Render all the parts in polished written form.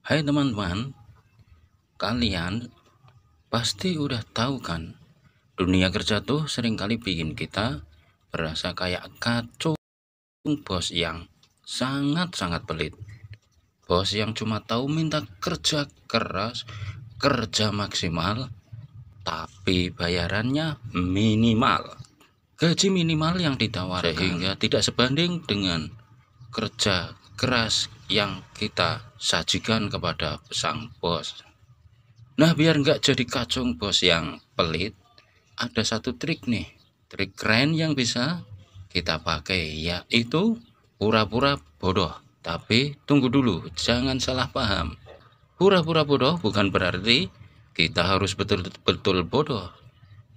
Hai teman-teman, kalian pasti udah tahu kan, dunia kerja tuh seringkali bikin kita berasa kayak kacung bos yang sangat-sangat pelit. Bos yang cuma tahu minta kerja keras, kerja maksimal, tapi bayarannya minimal. Gaji minimal yang ditawarkan sehingga tidak sebanding dengan kerja keras yang kita sajikan kepada sang bos. Nah, biar nggak jadi kacung bos yang pelit, ada satu trik nih, trik keren yang bisa kita pakai, yaitu pura-pura bodoh. Tapi tunggu dulu, jangan salah paham. Pura-pura bodoh bukan berarti kita harus betul-betul bodoh.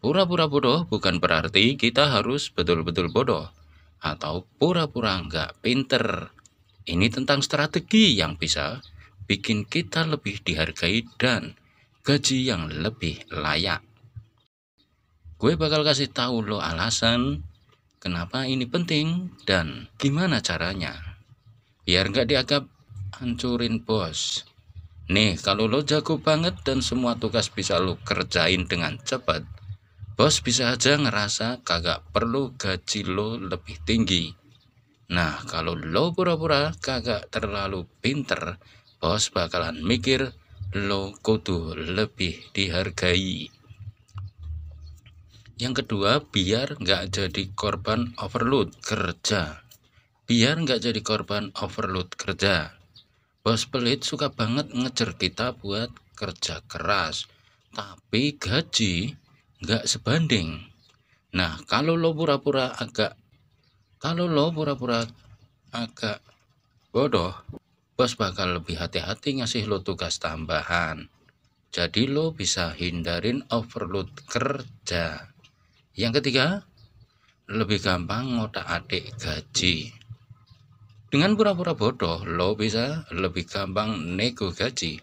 Pura-pura bodoh bukan berarti kita harus betul-betul bodoh atau pura-pura nggak pinter. Ini tentang strategi yang bisa bikin kita lebih dihargai dan gaji yang lebih layak. Gue bakal kasih tahu lo alasan kenapa ini penting dan gimana caranya biar nggak dianggap hancurin bos. Nih, kalau lo jago banget dan semua tugas bisa lo kerjain dengan cepat, bos bisa aja ngerasa kagak perlu gaji lo lebih tinggi. Nah, kalau lo pura-pura kagak terlalu pinter, bos bakalan mikir lo kudu lebih dihargai. Yang kedua, biar nggak jadi korban overload kerja. Biar nggak jadi korban overload kerja. Bos pelit suka banget ngejar kita buat kerja keras, tapi gaji nggak sebanding. Nah, kalau lo pura-pura agak bodoh, bos bakal lebih hati-hati ngasih lo tugas tambahan. Jadi lo bisa hindarin overload kerja. Yang ketiga, lebih gampang ngotak-atik gaji. Dengan pura-pura bodoh, lo bisa lebih gampang nego gaji.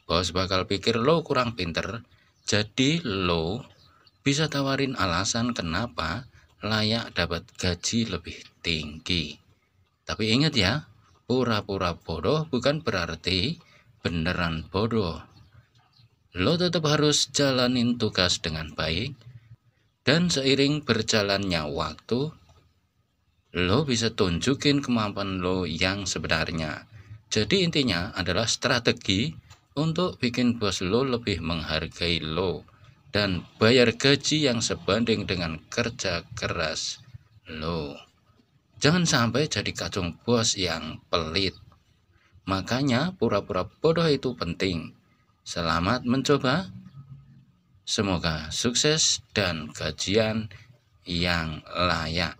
Bos bakal pikir lo kurang pinter, jadi lo bisa tawarin alasan kenapa layak dapat gaji lebih tinggi. Tapi ingat ya, pura-pura bodoh bukan berarti beneran bodoh. Lo tetap harus jalanin tugas dengan baik, dan seiring berjalannya waktu, lo bisa tunjukin kemampuan lo yang sebenarnya. Jadi intinya adalah strategi untuk bikin bos lo lebih menghargai lo dan bayar gaji yang sebanding dengan kerja keras lo. Jangan sampai jadi kacung bos yang pelit. Makanya pura-pura bodoh itu penting. Selamat mencoba. Semoga sukses dan gajian yang layak.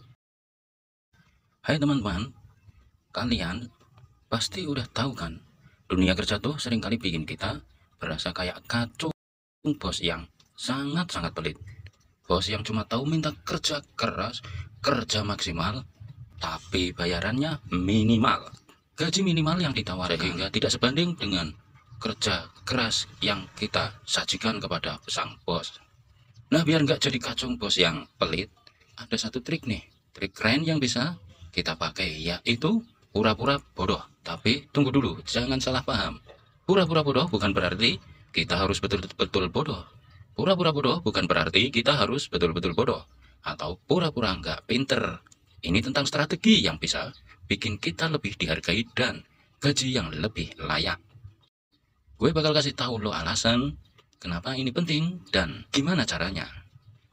Hai teman-teman, kalian pasti udah tahu kan, dunia kerja tuh seringkali bikin kita berasa kayak kacung bos yang sangat-sangat pelit. Bos yang cuma tahu minta kerja keras, kerja maksimal, tapi bayarannya minimal. Gaji minimal yang ditawarkan sehingga tidak sebanding dengan kerja keras yang kita sajikan kepada sang bos. Nah, biar nggak jadi kacung bos yang pelit, ada satu trik nih, trik keren yang bisa kita pakai, yaitu pura-pura bodoh. Tapi tunggu dulu, jangan salah paham. Pura-pura bodoh bukan berarti kita harus betul-betul bodoh. Pura-pura bodoh bukan berarti kita harus betul-betul bodoh atau pura-pura nggak pinter. Ini tentang strategi yang bisa bikin kita lebih dihargai dan gaji yang lebih layak. Gue bakal kasih tahu lo alasan kenapa ini penting dan gimana caranya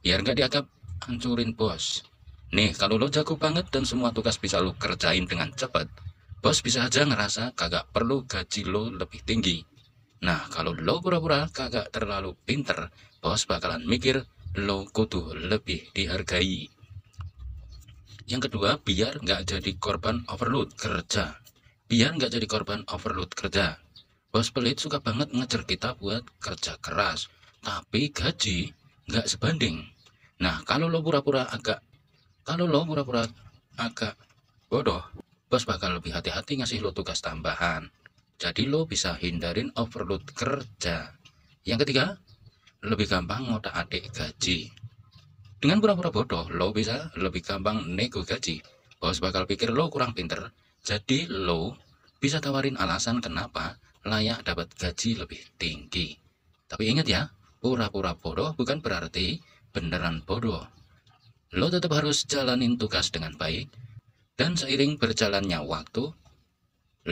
biar nggak dianggap hancurin bos. Nih, kalau lo jago banget dan semua tugas bisa lo kerjain dengan cepat, bos bisa aja ngerasa kagak perlu gaji lo lebih tinggi. Nah, kalau lo pura-pura kagak terlalu pinter, bos bakalan mikir lo kudu lebih dihargai. Yang kedua, biar nggak jadi korban overload kerja. Biar nggak jadi korban overload kerja. Bos pelit suka banget ngejar kita buat kerja keras, tapi gaji nggak sebanding. Nah, kalau lo pura-pura agak bodoh, bos bakal lebih hati-hati ngasih lo tugas tambahan. Jadi lo bisa hindarin overload kerja. Yang ketiga, lebih gampang ngotak-atik gaji. Dengan pura-pura bodoh, lo bisa lebih gampang nego gaji. Bos bakal pikir lo kurang pinter, jadi lo bisa tawarin alasan kenapa layak dapat gaji lebih tinggi. Tapi ingat ya, pura-pura bodoh bukan berarti beneran bodoh. Lo tetap harus jalanin tugas dengan baik, dan seiring berjalannya waktu,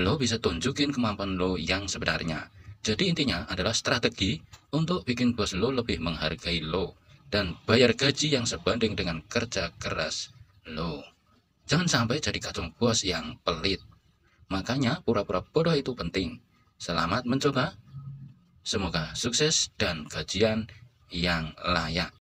lo bisa tunjukin kemampuan lo yang sebenarnya. Jadi intinya adalah strategi untuk bikin bos lo lebih menghargai lo dan bayar gaji yang sebanding dengan kerja keras lo. Jangan sampai jadi kacung bos yang pelit. Makanya pura-pura bodoh itu penting. Selamat mencoba. Semoga sukses dan gajian yang layak.